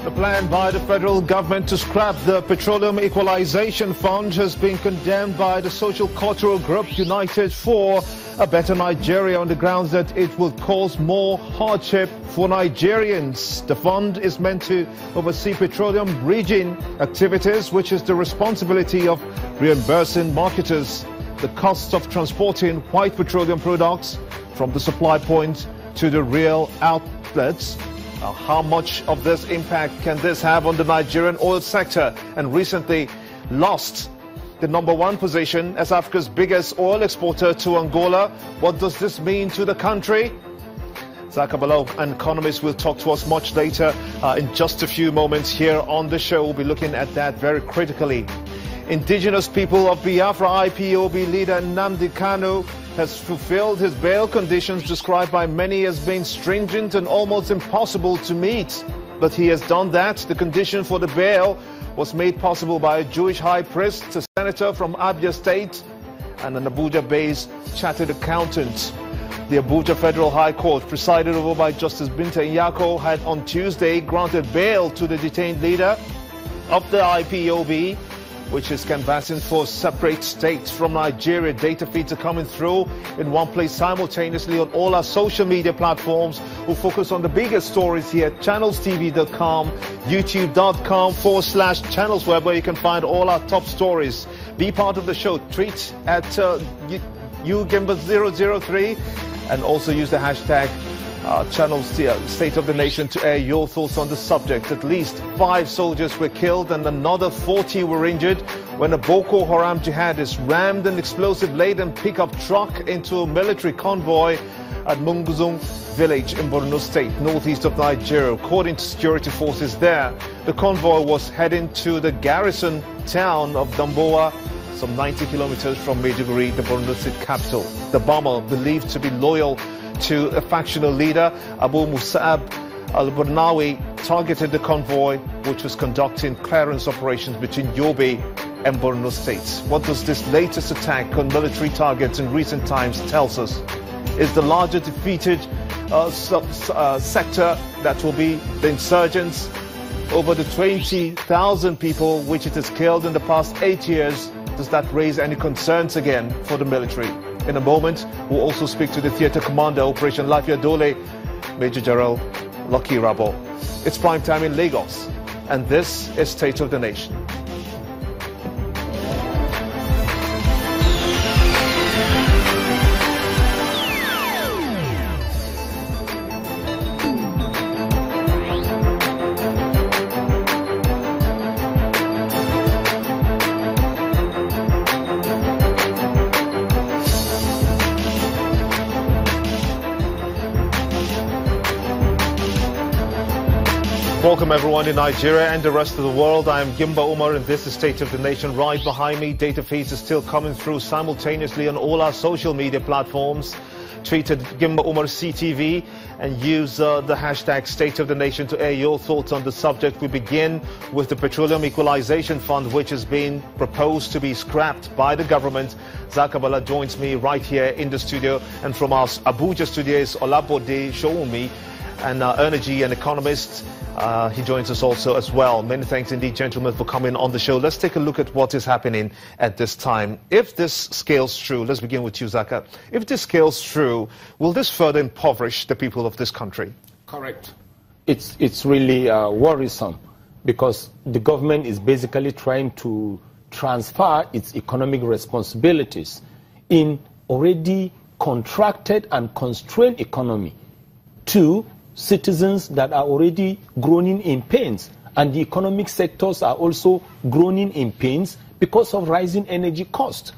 The plan by the federal government to scrap the Petroleum Equalization Fund has been condemned by the social cultural group United for a Better Nigeria on the grounds that it will cause more hardship for Nigerians. The fund is meant to oversee petroleum bridging activities, which is the responsibility of reimbursing marketers the cost of transporting white petroleum products from the supply point to the real outlets. How much of this impact can this have on the Nigerian oil sector, and recently lost the #1 position as Africa's biggest oil exporter to Angola? What does this mean to the country? Zakka, Bala, an economist, will talk to us much later in just a few moments here on the show. We'll be looking at that very critically. Indigenous people of Biafra IPOB leader Nnamdi Kanu has fulfilled his bail conditions described by many as being stringent and almost impossible to meet. But he has done that. The condition for the bail was made possible by a Jewish high priest, a senator from Abia State, and an Abuja-based chartered accountant. The Abuja Federal High Court, presided over by Justice Binta Nyako, had on Tuesday granted bail to the detained leader of the IPOB, which is canvassing for separate states from Nigeria. Data feeds are coming through in one place simultaneously on all our social media platforms. We'll focus on the biggest stories here at channelstv.com, youtube.com/channelsweb, where you can find all our top stories. Be part of the show. Tweet at YouGimba003 and also use the hashtag Channels State of the Nation to air your thoughts on the subject. At least 5 soldiers were killed and another 40 were injured when a Boko Haram jihadist rammed an explosive-laden pickup truck into a military convoy at Munguzung village in Borno State, northeast of Nigeria. According to security forces there, the convoy was heading to the garrison town of Damboa, some 90 kilometers from Maiduguri, the Borno State capital. The bomber, believed to be loyal to a factional leader, Abu Musab al-Barnawi, targeted the convoy, which was conducting clearance operations between Yobe and Borno states. What does this latest attack on military targets in recent times tells us? Is the larger defeated sector that will be the insurgents? Over the 20,000 people which it has killed in the past 8 years, does that raise any concerns again for the military? In a moment, we'll also speak to the theatre commander, Operation Lafia Dole, Major General Lucky Rabo. It's prime time in Lagos, and this is State of the Nation. Welcome everyone in Nigeria and the rest of the world. I am Gimba Umar and this is State of the Nation. Right behind me, data feeds are still coming through simultaneously on all our social media platforms. Tweet at Gimba Umar CTV and use the hashtag State of the Nation to air your thoughts on the subject. We begin with the Petroleum Equalization Fund, which has been proposed to be scrapped by the government. Zakka, Bala joins me right here in the studio, and from our Abuja studios, Olabode, Showunmi, and energy and economist. He joins us also as well. Many thanks indeed, gentlemen, for coming on the show. Let's take a look at what is happening at this time. If this scales true, let's begin with you, Zakka. If this scales true, will this further impoverish the people of this country? Correct. It's really worrisome because the government is basically trying to transfer its economic responsibilities in already contracted and constrained economy to citizens that are already groaning in pains, and the economic sectors are also groaning in pains because of rising energy costs.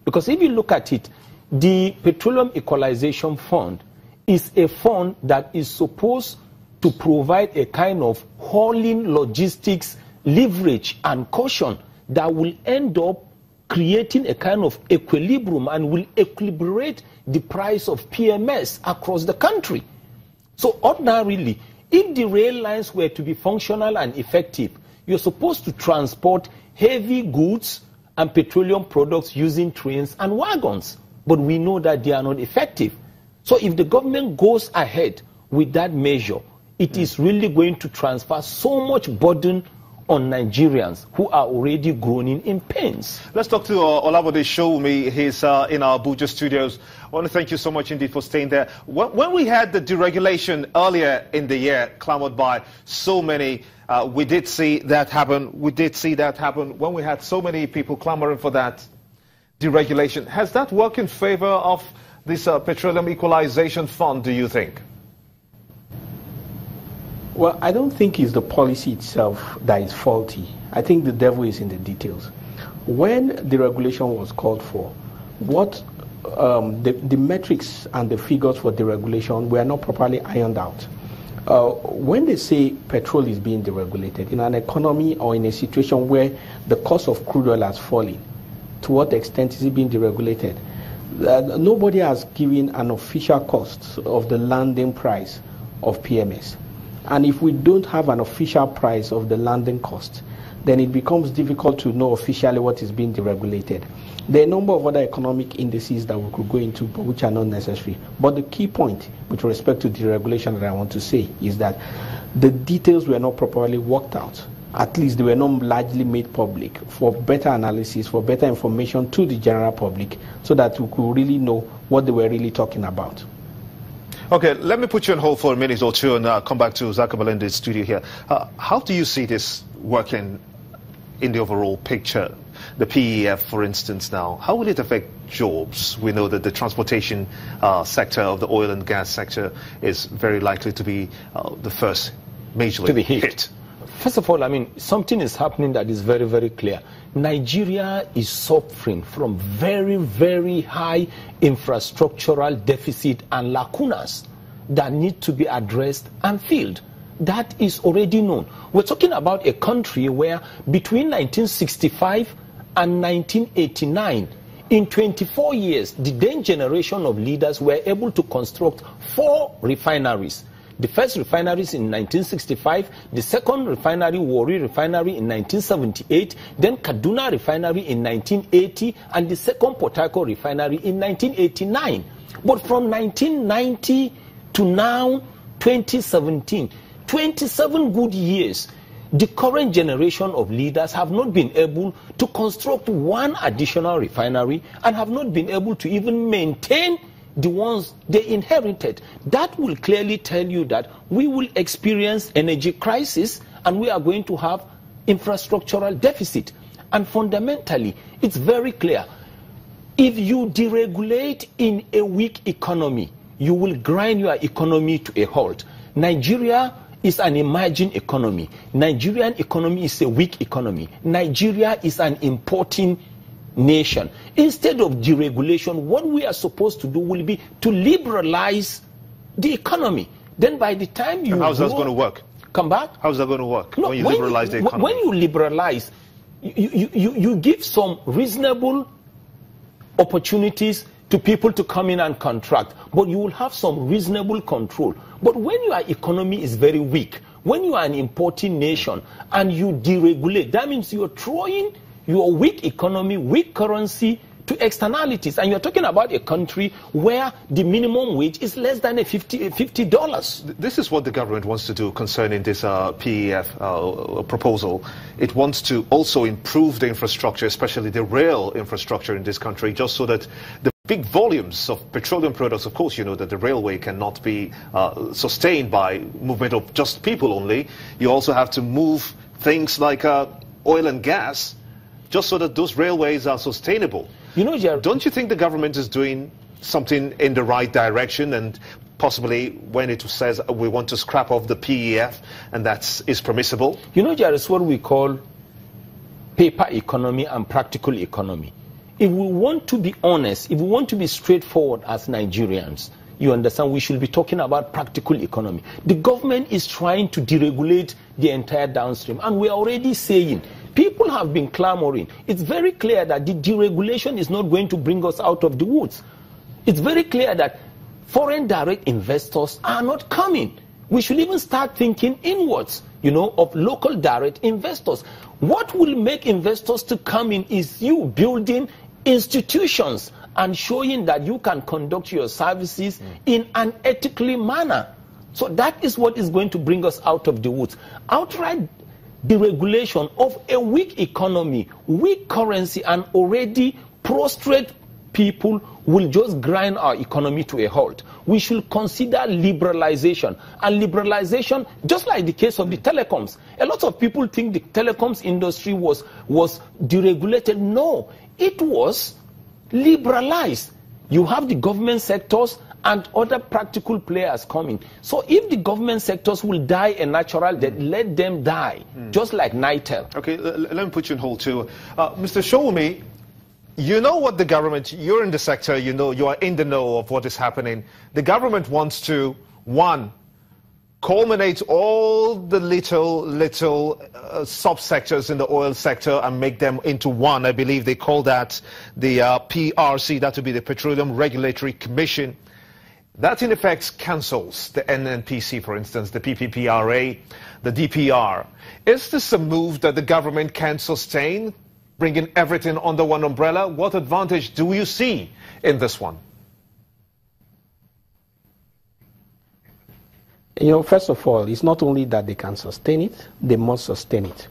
Because if you look at it, the Petroleum Equalization Fund is a fund that is supposed to provide a kind of hauling logistics leverage and caution that will end up creating a kind of equilibrium and will equilibrate the price of PMS across the country. So ordinarily, if the rail lines were to be functional and effective, you're supposed to transport heavy goods and petroleum products using trains and wagons. But we know that they are not effective. So if the government goes ahead with that measure, it is really going to transfer so much burden on Nigerians who are already groaning in pains. Let's talk to Olabode Showunmi. He's in our Abuja studios. I want to thank you so much indeed for staying there. When we had the deregulation earlier in the year, clamored by so many, we did see that happen. We did see that happen when we had so many people clamoring for that deregulation. Has that worked in favor of this Petroleum Equalization Fund, do you think? Well, I don't think it's the policy itself that is faulty. I think the devil is in the details. When the regulation was called for, what the metrics and the figures for deregulation were not properly ironed out. When they say petrol is being deregulated in an economy or in a situation where the cost of crude oil has fallen, to what extent is it being deregulated? Nobody has given an official cost of the landing price of PMS. And if we don't have an official price of the landing cost, then it becomes difficult to know officially what is being deregulated. There are a number of other economic indices that we could go into, but which are not necessary. But the key point with respect to deregulation that I want to say is that the details were not properly worked out. At least they were not largely made public for better analysis, for better information to the general public, so that we could really know what they were really talking about. Okay, let me put you on hold for a minute or two and come back to Zakka in the studio here. How do you see this working in the overall picture? The PEF, for instance, now, how will it affect jobs? We know that the transportation sector of the oil and gas sector is very likely to be the first majorly to be hit. First of all, I mean, something is happening that is very, very clear. Nigeria is suffering from very, very high infrastructural deficit and lacunas that need to be addressed and filled. That is already known. We're talking about a country where between 1965 and 1989, in 24 years, the then generation of leaders were able to construct 4 refineries. The first refineries in 1965, the second refinery, Warri Refinery, in 1978, then Kaduna Refinery in 1980, and the second Port Harcourt Refinery in 1989. But from 1990 to now, 2017, 27 good years, the current generation of leaders have not been able to construct 1 additional refinery and have not been able to even maintain the ones they inherited. That will clearly tell you that we will experience energy crisis and we are going to have infrastructural deficit. And fundamentally, it's very clear. If you deregulate in a weak economy, you will grind your economy to a halt. Nigeria is an emerging economy. Nigerian economy is a weak economy. Nigeria is an importing nation. Instead of deregulation, what we are supposed to do will be to liberalize the economy. Then by the time you... How's that going to work? Come back? How's that going to work No, when you liberalize the economy? When you liberalize, you give some reasonable opportunities to people to come in and contract, but you will have some reasonable control. But when your economy is very weak, when you are an importing nation and you deregulate, that means you're throwing your weak economy, weak currency to externalities. And you're talking about a country where the minimum wage is less than $50. This is what the government wants to do concerning this PEF proposal. It wants to also improve the infrastructure, especially the rail infrastructure in this country, just so that the big volumes of petroleum products, of course, you know that the railway cannot be sustained by movement of just people only. You also have to move things like oil and gas, just so that those railways are sustainable. You know, Jared, don't you think the government is doing something in the right direction, and possibly when it says we want to scrap off the PEF and that is permissible? You know, Jared, it's what we call paper economy and practical economy. If we want to be honest, if we want to be straightforward as Nigerians, you understand, we should be talking about practical economy. The government is trying to deregulate the entire downstream, and we're already saying, people have been clamoring. It's very clear that the deregulation is not going to bring us out of the woods. It's very clear that foreign direct investors are not coming. We should even start thinking inwards, you know, of local direct investors. What will make investors to come in is you building institutions and showing that you can conduct your services in an ethically manner. So that is what is going to bring us out of the woods. Outright deregulation of a weak economy, weak currency, and already prostrate people will just grind our economy to a halt. We should consider liberalization. And liberalization, just like the case of the telecoms. A lot of people think the telecoms industry was deregulated. No, it was liberalized. You have the government sectors and other practical players coming. So if the government sectors will die a natural death, let them die, just like Nitel. Okay, let me put you on hold too. Mr. Showunmi, you know what the government, you're in the sector, you know, you are in the know of what is happening. The government wants to, one, culminate all the little subsectors in the oil sector and make them into one. I believe they call that the PRC, that would be the Petroleum Regulatory Commission. That in effect cancels the NNPC, for instance, the PPPRA, the DPR. Is this a move that the government can sustain, bringing everything under one umbrella? What advantage do you see in this one? You know, first of all, it's not only that they can sustain it, they must sustain it.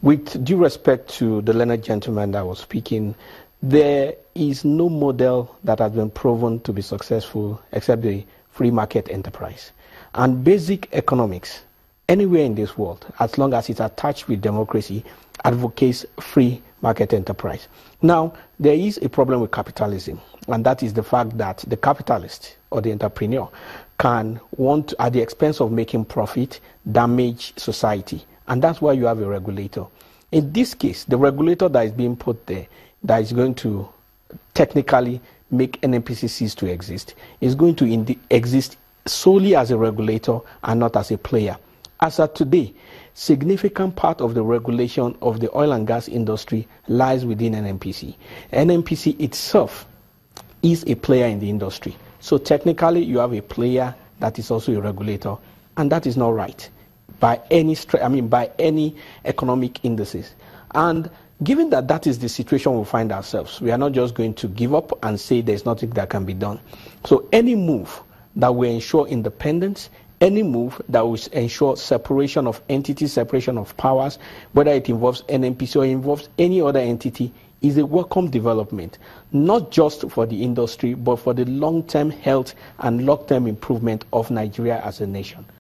With due respect to the learned gentleman that was speaking, there is no model that has been proven to be successful except the free market enterprise. And basic economics, anywhere in this world, as long as it's attached with democracy, advocates free market enterprise. Now, there is a problem with capitalism, and that is the fact that the capitalist or the entrepreneur can want, at the expense of making profit, damage society. And that's why you have a regulator. In this case, the regulator that is being put there, that is going to technically make NNPC cease to exist, is going to exist solely as a regulator and not as a player. As of today, significant part of the regulation of the oil and gas industry lies within NNPC. NNPC itself is a player in the industry. So technically, you have a player that is also a regulator, and that is not right by any by any economic indices. And given that that is the situation we find ourselves, we are not just going to give up and say there's nothing that can be done. So any move that will ensure independence, any move that will ensure separation of entities, separation of powers, whether it involves NNPC or involves any other entity, is a welcome development, not just for the industry, but for the long-term health and long-term improvement of Nigeria as a nation.